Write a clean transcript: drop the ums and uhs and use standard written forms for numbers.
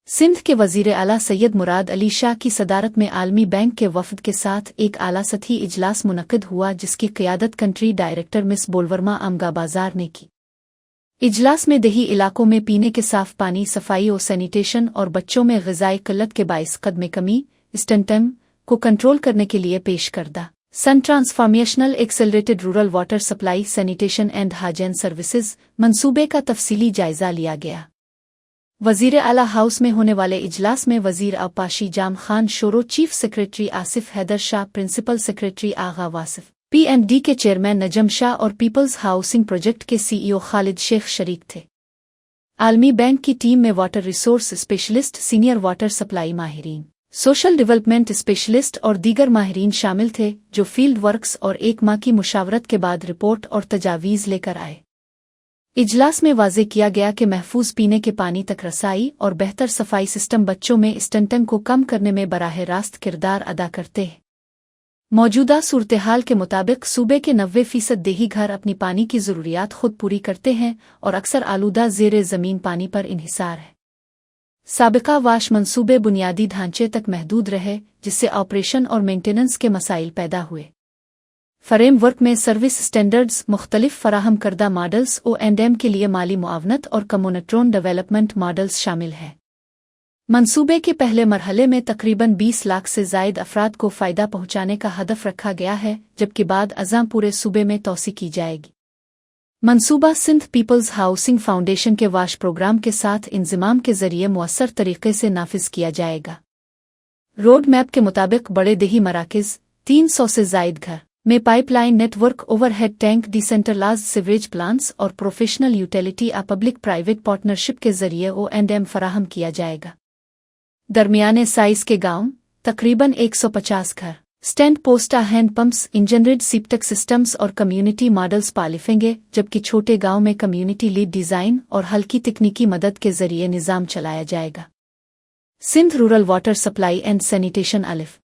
सिंध के वज़ीर आला सैयद मुराद अली शाह की सदारत में आलमी बैंक के वफ़द के साथ एक आला सतही इजलास मुनक़िद हुआ, जिसकी क़ियादत कंट्री डायरेक्टर मिस बोलवर्मा अमगा बाजार ने की। इजलास में देही इलाकों में पीने के साफ पानी, सफाई और सैनिटेशन और बच्चों में ग़िज़ाई क़िल्लत के बाइस कद कमी स्टंटम को कंट्रोल करने के लिए पेश करदा सन transformational accelerated rural water supply sanitation and hygiene services मंसूबे का तफसीली जायज़ा लिया गया। वज़ीर आला हाउस में होने वाले इजलास में वज़ीर Abbasi Jam Khan Shoro, chief secretary Asif Haider Shah, principal secretary Agha Wasif, PMD के चेयरमैन नजम शाह और पीपल्स हाउसिंग प्रोजेक्ट के CEO खालिद शेख शरीक थे। आलमी बैंक की टीम में water resource specialist, senior water supply माहिरीन, सोशल डेवलपमेंट स्पेशलिस्ट और दीगर माहिरीन शामिल थे, जो फील्ड वर्क्स और एक माह की मुशावरत के बाद रिपोर्ट और तजावीज़ लेकर आए। इजलास में वाज़े किया गया कि महफूज पीने के पानी तक रसाई और बेहतर सफाई सिस्टम बच्चों में स्टंटन को कम करने में बराह रास्त किरदार अदा करते हैं। मौजूदा सूरत-ए-हाल के मुताबिक सूबे के 90% देही घर अपनी पानी की ज़रूरियात खुद पूरी करते हैं और अक्सर आलूदा ज़ेरे ज़मीन पानी पर इन्हिसार है। साबिका वाश मंसूबे बुनियादी ढांचे तक महदूद रहे, जिससे ऑपरेशन और मेंटेनेंस के मसाइल पैदा हुए। फ्रेम वर्क में सर्विस स्टैंडर्ड्स, मुख्तलिफ फराहम करदा मॉडल्स O&M के लिए माली मुआवनत और कम्युनिट्रोन डेवलपमेंट मॉडल्स शामिल हैं। मंसूबे के पहले मरहले में तकरीबन 20 लाख से ज़ायद अफराद को फ़ायदा पहुंचाने का हदफ रखा गया है, जबकि बाद अज़ां पूरे सूबे में तौसी की जाएगी। मंसूबा सिंध पीपल्स हाउसिंग फाउंडेशन के वाश प्रोग्राम के साथ इंज़िमाम के ज़रिए मुअस्सर तरीक़े से नाफिज किया जाएगा। रोड मैप के मुताबिक बड़े देही मराकज़, 300 से ज़ायद घर में pipeline network, overhead tank, decentralised sewerage plants और professional utility public private partnership के जरिए O&M फराहम किया जाएगा। दरमियाने साइज के गांव, तकरीबन 150 घर, स्टैंड पोस्टा, हैंड पंप्स, इंजनरेड सीप्टेक सिस्टम्स और कम्युनिटी मॉडल्स पालिफेंगे, जबकि छोटे गांव में कम्युनिटी लीड डिज़ाइन और हल्की तकनीकी मदद के जरिए निज़ाम चलाया जाएगा। Sindh rural water supply and sanitation अलिफ